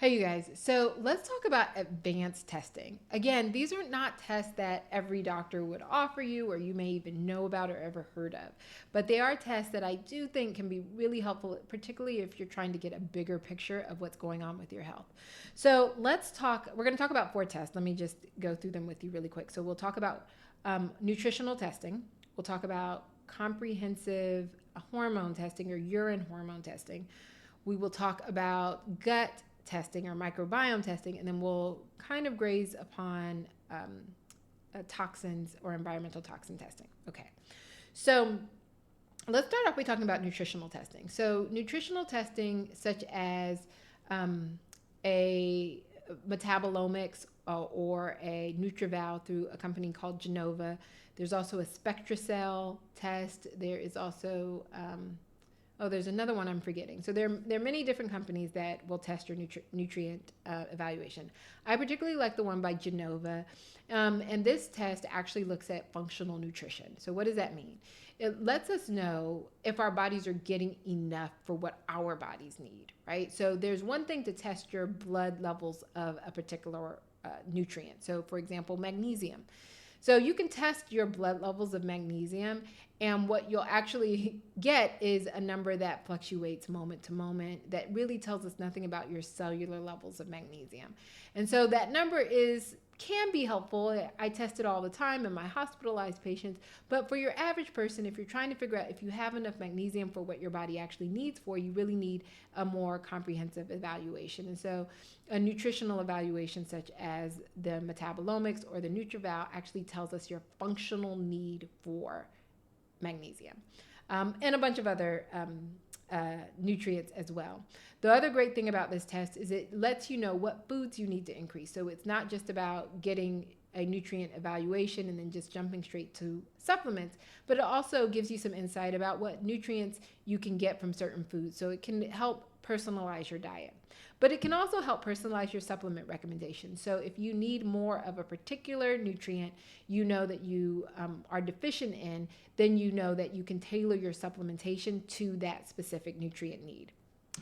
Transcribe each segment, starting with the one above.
Hey, you guys. So let's talk about advanced testing. Again, these are not tests that every doctor would offer you or you may even know about or ever heard of. But they are tests that I do think can be really helpful, particularly if you're trying to get a bigger picture of what's going on with your health. So let's talk, we're going to talk about 4 tests. Let me just go through them with you really quick. So we'll talk about nutritional testing, we'll talk about comprehensive hormone testing or urine hormone testing. We will talk about gut testing or microbiome testing, and then we'll kind of graze upon toxins or environmental toxin testing. Okay, so let's start off by talking about nutritional testing. So nutritional testing, such as a metabolomics or a NutriVal through a company called Genova. There's also a SpectraCell test. There is also there's another one I'm forgetting. So there are many different companies that will test your nutrient evaluation. I particularly like the one by Genova. And this test actually looks at functional nutrition. So what does that mean? It lets us know if our bodies are getting enough for what our bodies need, right? So there's one thing to test your blood levels of a particular nutrient. So for example, magnesium. So you can test your blood levels of magnesium, and what you'll actually get is a number that fluctuates moment to moment that really tells us nothing about your cellular levels of magnesium. And so that number can be helpful. I test it all the time in my hospitalized patients, but for your average person, if you're trying to figure out if you have enough magnesium for what your body actually needs for, you really need a more comprehensive evaluation. And so a nutritional evaluation such as the metabolomics or the NutriVal actually tells us your functional need for magnesium, and a bunch of other nutrients as well. The other great thing about this test is it lets you know what foods you need to increase. So it's not just about getting a nutrient evaluation and then just jumping straight to supplements, but it also gives you some insight about what nutrients you can get from certain foods. So it can help personalize your diet. But it can also help personalize your supplement recommendations. So if you need more of a particular nutrient you know that you are deficient in, then you know that you can tailor your supplementation to that specific nutrient need.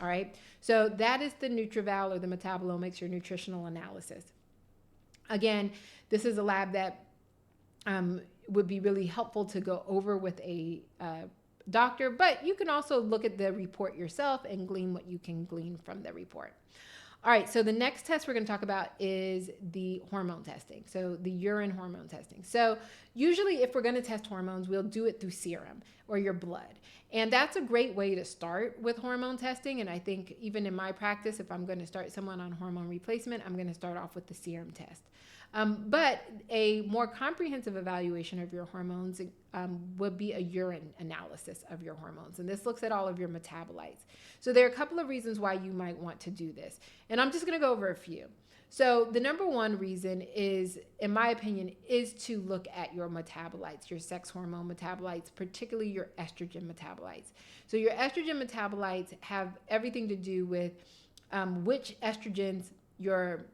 All right. So that is the NutriVal or the metabolomics or nutritional analysis. Again, this is a lab that would be really helpful to go over with a doctor, but you can also look at the report yourself and glean what you can glean from the report. All right, so the next test we're going to talk about is the hormone testing, so the urine hormone testing. So usually if we're going to test hormones, we'll do it through serum or your blood. And that's a great way to start with hormone testing. And I think even in my practice, if I'm going to start someone on hormone replacement, I'm going to start off with the serum test. But a more comprehensive evaluation of your hormones would be a urine analysis of your hormones. And this looks at all of your metabolites. So there are a couple of reasons why you might want to do this. And I'm just going to go over a few. So the number one reason is, in my opinion, is to look at your metabolites, your sex hormone metabolites, particularly your estrogen metabolites. So your estrogen metabolites have everything to do with which estrogens your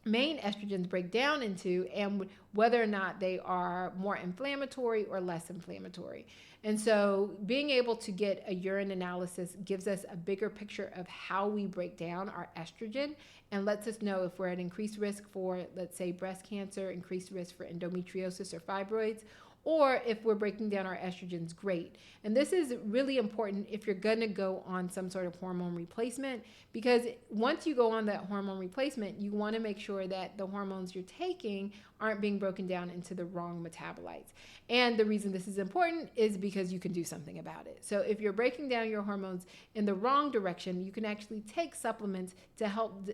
main estrogens break down into and whether or not they are more inflammatory or less inflammatory. And so being able to get a urine analysis gives us a bigger picture of how we break down our estrogen and lets us know if we're at increased risk for, let's say, breast cancer, increased risk for endometriosis or fibroids, or if we're breaking down our estrogens great. And this is really important if you're going to go on some sort of hormone replacement, because once you go on that hormone replacement, you want to make sure that the hormones you're taking aren't being broken down into the wrong metabolites. And the reason this is important is because you can do something about it. So if you're breaking down your hormones in the wrong direction, you can actually take supplements to help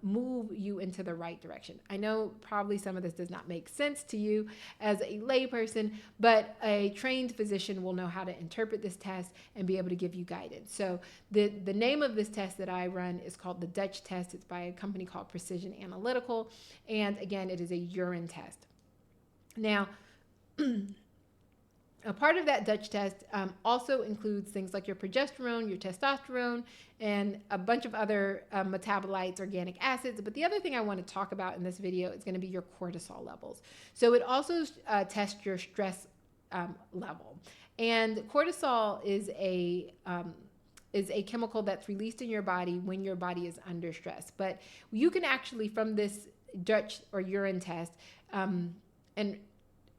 move you into the right direction. I know probably some of this does not make sense to you as a layperson, but a trained physician will know how to interpret this test and be able to give you guidance. So the name of this test that I run is called the Dutch test. It's by a company called Precision Analytical. And again, it is a urine test. Now, a part of that Dutch test also includes things like your progesterone, your testosterone, and a bunch of other metabolites, organic acids. But the other thing I want to talk about in this video is going to be your cortisol levels. So it also tests your stress level. And cortisol is is a chemical that's released in your body when your body is under stress. But you can actually, from this Dutch or urine test, and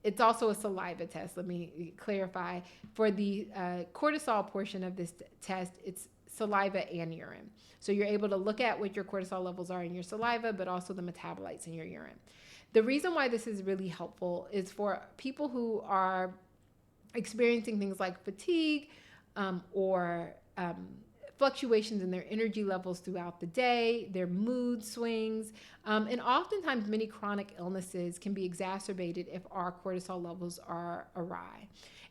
it's also a saliva test. Let me clarify. For the cortisol portion of this test, it's saliva and urine. So you're able to look at what your cortisol levels are in your saliva, but also the metabolites in your urine. The reason why this is really helpful is for people who are experiencing things like fatigue or fluctuations in their energy levels throughout the day, their mood swings, and oftentimes many chronic illnesses can be exacerbated if our cortisol levels are awry.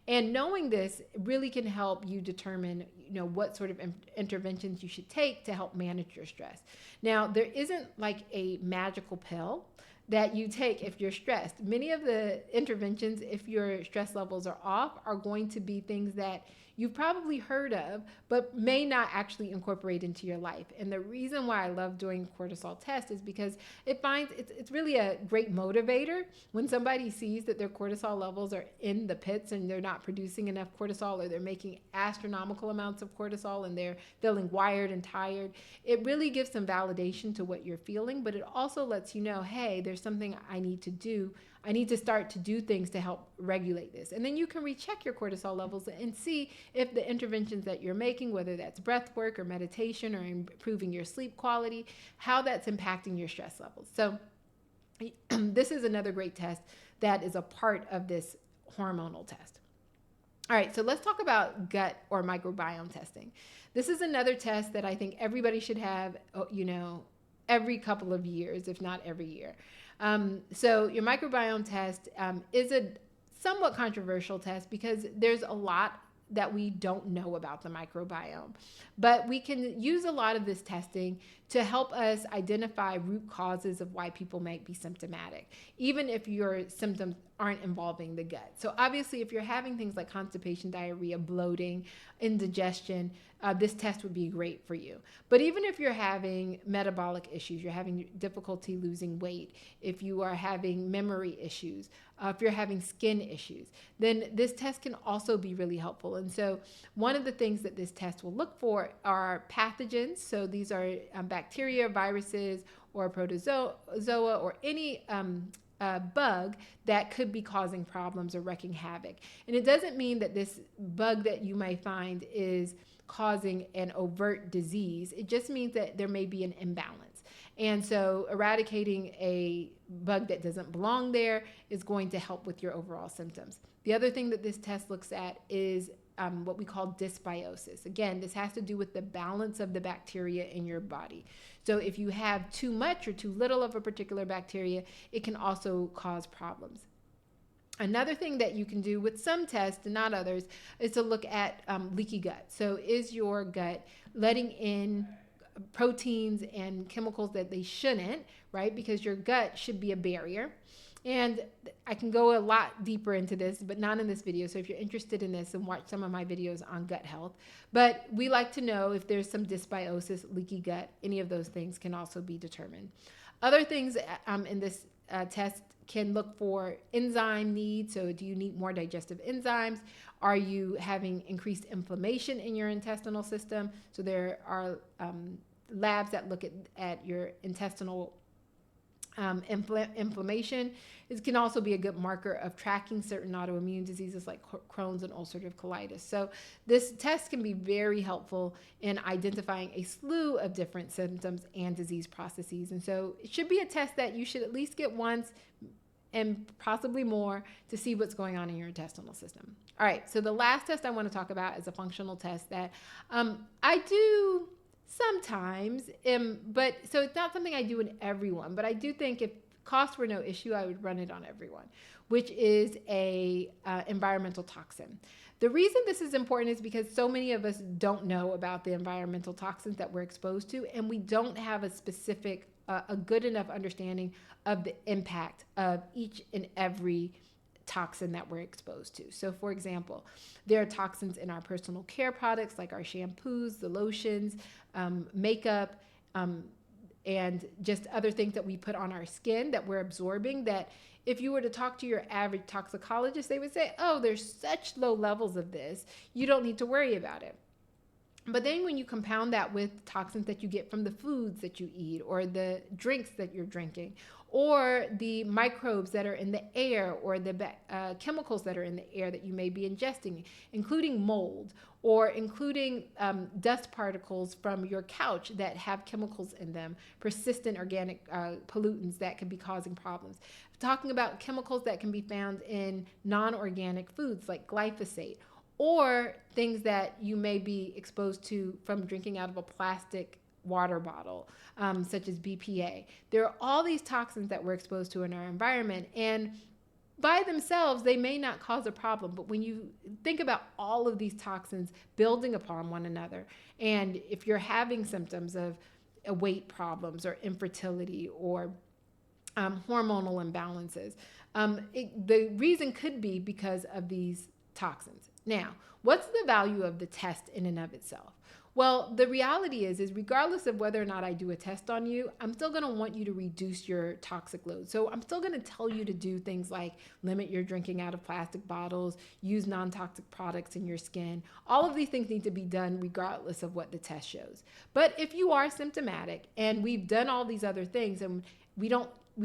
And knowing this really can help you determine, what sort of interventions you should take to help manage your stress. Now, there isn't like a magical pill that you take if you're stressed. Many of the interventions, if your stress levels are off, are going to be things that you've probably heard of, but may not actually incorporate into your life. And the reason why I love doing cortisol tests is because it's really a great motivator when somebody sees that their cortisol levels are in the pits and they're not producing enough cortisol, or they're making astronomical amounts of cortisol and they're feeling wired and tired. It really gives some validation to what you're feeling, but it also lets you know, hey, there's something I need to do. I need to start to do things to help regulate this. And then you can recheck your cortisol levels and see if the interventions that you're making, whether that's breath work or meditation or improving your sleep quality, how that's impacting your stress levels. So this is another great test that is a part of this hormonal test. All right, so let's talk about gut or microbiome testing. This is another test that I think everybody should have, every couple of years, if not every year. So your microbiome test is a somewhat controversial test because there's a lot that we don't know about the microbiome. But we can use a lot of this testing to help us identify root causes of why people might be symptomatic, even if your symptoms aren't involving the gut. So obviously, if you're having things like constipation, diarrhea, bloating, indigestion, this test would be great for you. But even if you're having metabolic issues, you're having difficulty losing weight, if you are having memory issues, if you're having skin issues, then this test can also be really helpful. And so one of the things that this test will look for are pathogens. So these are bacteria, viruses, or protozoa, or any bug that could be causing problems or wreaking havoc. And it doesn't mean that this bug that you may find is causing an overt disease. It just means that there may be an imbalance. And so eradicating a bug that doesn't belong there is going to help with your overall symptoms. The other thing that this test looks at is what we call dysbiosis. Again, this has to do with the balance of the bacteria in your body. So if you have too much or too little of a particular bacteria, it can also cause problems. Another thing that you can do with some tests and not others is to look at leaky gut. So is your gut letting in proteins and chemicals that they shouldn't, right? Because your gut should be a barrier. And I can go a lot deeper into this, but not in this video. So if you're interested in this, and watch some of my videos on gut health. But we like to know if there's some dysbiosis, leaky gut, any of those things can also be determined. Other things in this test can look for enzyme needs. So do you need more digestive enzymes? Are you having increased inflammation in your intestinal system? So there are labs that look at your intestinal inflammation. It can also be a good marker of tracking certain autoimmune diseases like Crohn's and ulcerative colitis. So this test can be very helpful in identifying a slew of different symptoms and disease processes. And so it should be a test that you should at least get once and possibly more to see what's going on in your intestinal system. All right, so the last test I want to talk about is a functional test that I do sometimes, but so it's not something I do in everyone, but I do think if cost were no issue, I would run it on everyone, which is a environmental toxin. The reason this is important is because so many of us don't know about the environmental toxins that we're exposed to, and we don't have a specific, a good enough understanding of the impact of each and every toxin that we're exposed to. So for example, there are toxins in our personal care products like our shampoos, the lotions, makeup, and just other things that we put on our skin that we're absorbing, that if you were to talk to your average toxicologist, they would say, oh, there's such low levels of this, you don't need to worry about it. But then when you compound that with toxins that you get from the foods that you eat or the drinks that you're drinking or the microbes that are in the air or the chemicals that are in the air that you may be ingesting, including mold or including dust particles from your couch that have chemicals in them, persistent organic pollutants that can be causing problems. Talking about chemicals that can be found in non-organic foods like glyphosate, or things that you may be exposed to from drinking out of a plastic water bottle, such as BPA. There are all these toxins that we're exposed to in our environment, and by themselves, they may not cause a problem. But when you think about all of these toxins building upon one another, and if you're having symptoms of weight problems or infertility or hormonal imbalances, the reason could be because of these toxins. Now, what's the value of the test in and of itself? Well, the reality is regardless of whether or not I do a test on you, I'm still going to want you to reduce your toxic load. So I'm still going to tell you to do things like limit your drinking out of plastic bottles, use non-toxic products in your skin. All of these things need to be done regardless of what the test shows. But if you are symptomatic and we've done all these other things and we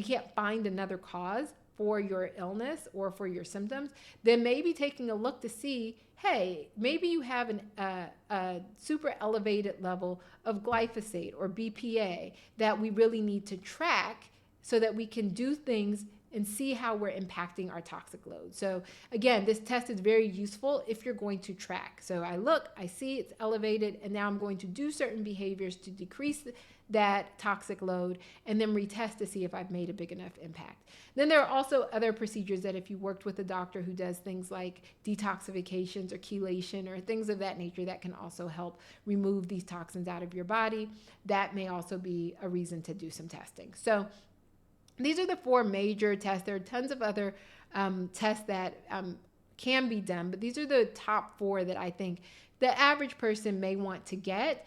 can't find another cause for your illness or for your symptoms, then maybe taking a look to see, hey, maybe you have a super elevated level of glyphosate or BPA that we really need to track so that we can do things and see how we're impacting our toxic load. So again, this test is very useful if you're going to track. So I see it's elevated, and now I'm going to do certain behaviors to decrease that toxic load and then retest to see if I've made a big enough impact. Then there are also other procedures that if you worked with a doctor who does things like detoxifications or chelation or things of that nature that can also help remove these toxins out of your body, that may also be a reason to do some testing. So these are the 4 major tests. There are tons of other tests that can be done, but these are the top 4 that I think the average person may want to get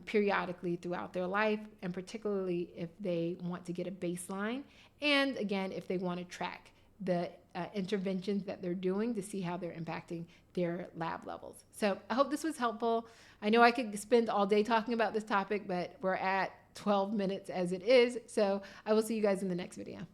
periodically throughout their life, and particularly if they want to get a baseline, and again, if they want to track the interventions that they're doing to see how they're impacting their lab levels. So I hope this was helpful. I know I could spend all day talking about this topic, but we're at 12 minutes as it is. So I will see you guys in the next video.